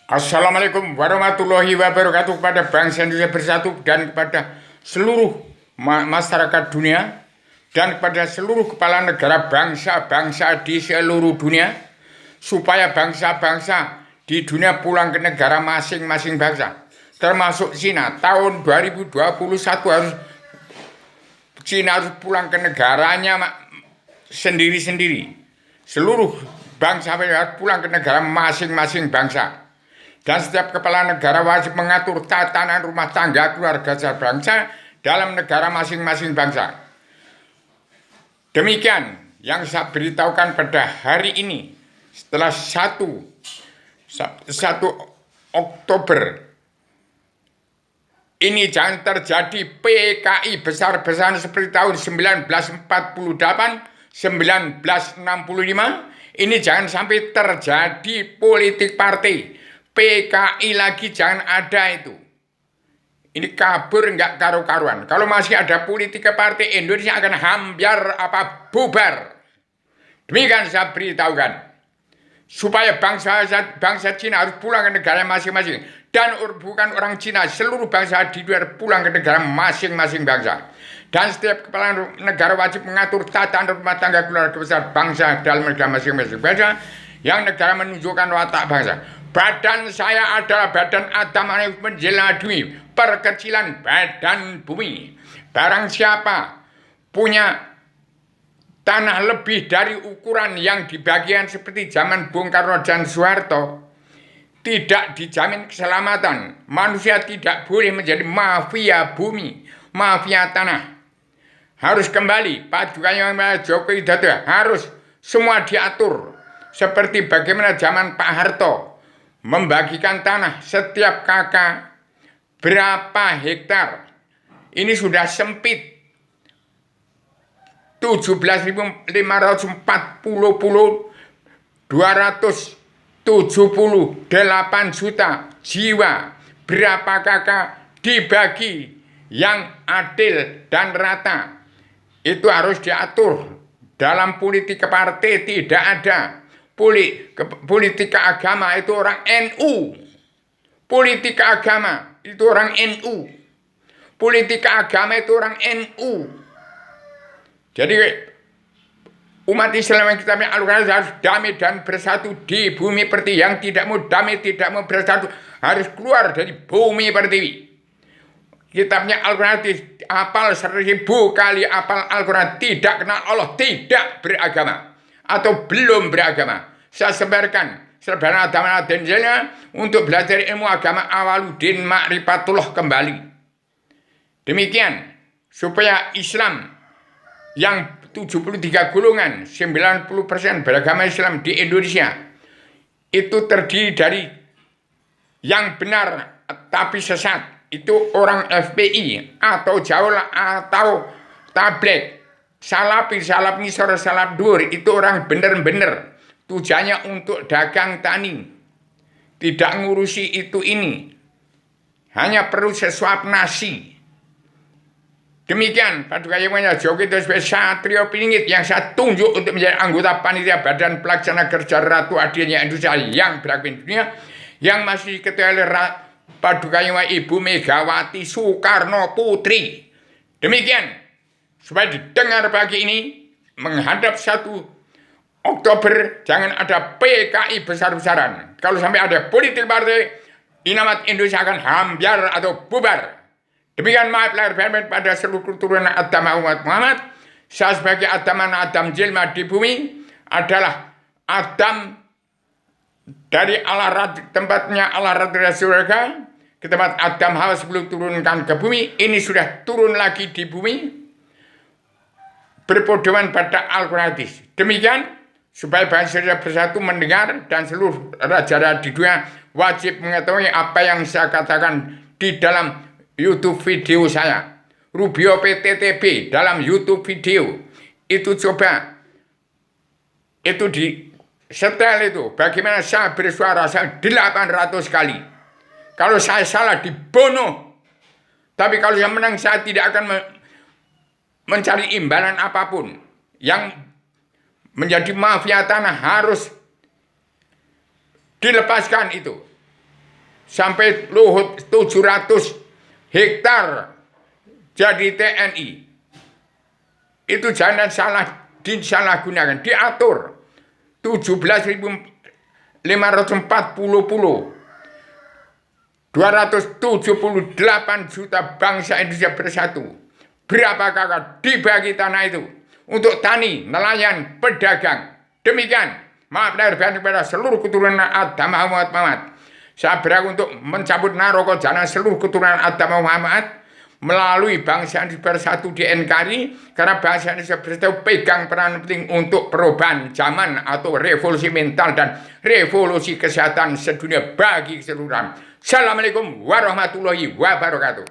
Assalamualaikum warahmatullahi wabarakatuh kepada bangsa Indonesia bersatu dan kepada seluruh masyarakat dunia dan kepada seluruh kepala negara bangsa-bangsa di seluruh dunia supaya bangsa-bangsa di dunia pulang ke negara masing-masing bangsa termasuk Cina. Tahun 2021 Cina harus pulang ke negaranya sendiri-sendiri. Seluruh bangsa harus pulang ke negara masing-masing bangsa. Dan setiap kepala negara wajib mengatur tatanan rumah tangga keluarga bangsa dalam negara masing-masing bangsa. Demikian yang saya beritahukan pada hari ini setelah 1 Oktober. Ini jangan terjadi PKI besar-besaran seperti tahun 1948, 1965. Ini jangan sampai terjadi politik partai. PKI lagi jangan ada itu. Ini kabur nggak karu-karuan. Kalau masih ada politik partai, Indonesia akan hambar apa bubar. Demikian saya beritahukan. Supaya bangsa Cina harus pulang ke negara masing-masing. Dan bukan orang Cina, seluruh bangsa di luar pulang ke negara masing-masing bangsa. Dan setiap kepala negara wajib mengatur tatanan rumah tangga keluarga besar bangsa dalam negara masing-masing bangsa. Yang negara menunjukkan watak bangsa. Badan saya adalah badan Adam menjelajui perkecilan badan bumi. Barang siapa punya tanah lebih dari ukuran yang di bagian seperti zaman Bung Karno dan Soeharto, tidak dijamin keselamatan. Manusia tidak boleh menjadi mafia bumi, mafia tanah. Harus kembali, Paduka Jokowi Widodo harus semua diatur. Seperti bagaimana zaman Pak Harto, membagikan tanah setiap kakak berapa hektar. Ini sudah sempit. 17.540 278 juta jiwa. Berapa kakak dibagi yang adil dan rata. Itu harus diatur. Dalam politik partai tidak ada. Politik agama itu orang NU. Politik agama itu orang NU. Politik agama itu orang NU. Jadi umat Islam yang kita Al-Quran harus damai dan bersatu di bumi pertiwi. Yang tidak mau damai, tidak mau bersatu harus keluar dari bumi pertiwi. Kitabnya Al-Quran apal 1000 kali apal Al-Quran, tidak kenal Allah, tidak beragama atau belum beragama. Saya sebarkan sebaran agama dan untuk belajar ilmu agama Awaluddin Ma'rifatullah kembali. Demikian supaya Islam yang 73 golongan, 90% beragama Islam di Indonesia itu terdiri dari yang benar tapi sesat. Itu orang FPI atau Jawa atau Tabligh, Salafi, Salaf Nisor, Salaf Dur. Itu orang benar-benar tujuannya untuk dagang tani, tidak ngurusi itu ini, hanya perlu sesuap nasi. Demikian Paduka Jokowi Widodo sebagai satrio piningit yang saya tunjuk untuk menjadi anggota panitia Badan Pelaksana Kerja Ratu Adilnya Indonesia yang berhak dunia, yang masih diketuai oleh Paduka Ibu Megawati Soekarno Putri. Demikian supaya didengar pagi ini menghadap 1 Oktober jangan ada PKI besar-besaran. Kalau sampai ada politik partai, inamat Indonesia akan hambar atau bubar. Demikian maaf lahir batin pada seluruh keturunan Adam umat Muhammad. Saya sebagai Adam jelma di bumi adalah Adam dari tempatnya Allah Radha surga ke tempat Adam Hawa sebelum turunkan ke bumi. Ini sudah turun lagi di bumi berpedoman pada Al-Quran. Demikian supaya bangsa bersatu mendengar dan seluruh raja-raja di dunia wajib mengetahui apa yang saya katakan di dalam YouTube video saya. Rubio PTTB dalam YouTube video itu coba itu di setel itu bagaimana saya bersuara saya 800 kali. Kalau saya salah dibunuh. Tapi kalau saya menang saya tidak akan mencari imbalan apapun. Yang menjadi mafia tanah harus dilepaskan itu. sampai Luhut 700 hektar jadi TNI. Itu jangan disalahgunakan, diatur 17.540 pulau, 278 juta bangsa Indonesia bersatu. Berapa kakak dibagi tanah itu untuk tani, nelayan, pedagang. Demikian, maaf lahir batin kepada seluruh keturunan Adam Muhammad. Saya berhak untuk mencabut naroko jana seluruh keturunan Adam Muhammad melalui bangsa Indonesia bersatu di NKRI, karena bangsa Indonesia bersatu pegang peran penting untuk perubahan zaman atau revolusi mental dan revolusi kesehatan sedunia bagi keseluruhan. Assalamualaikum warahmatullahi wabarakatuh.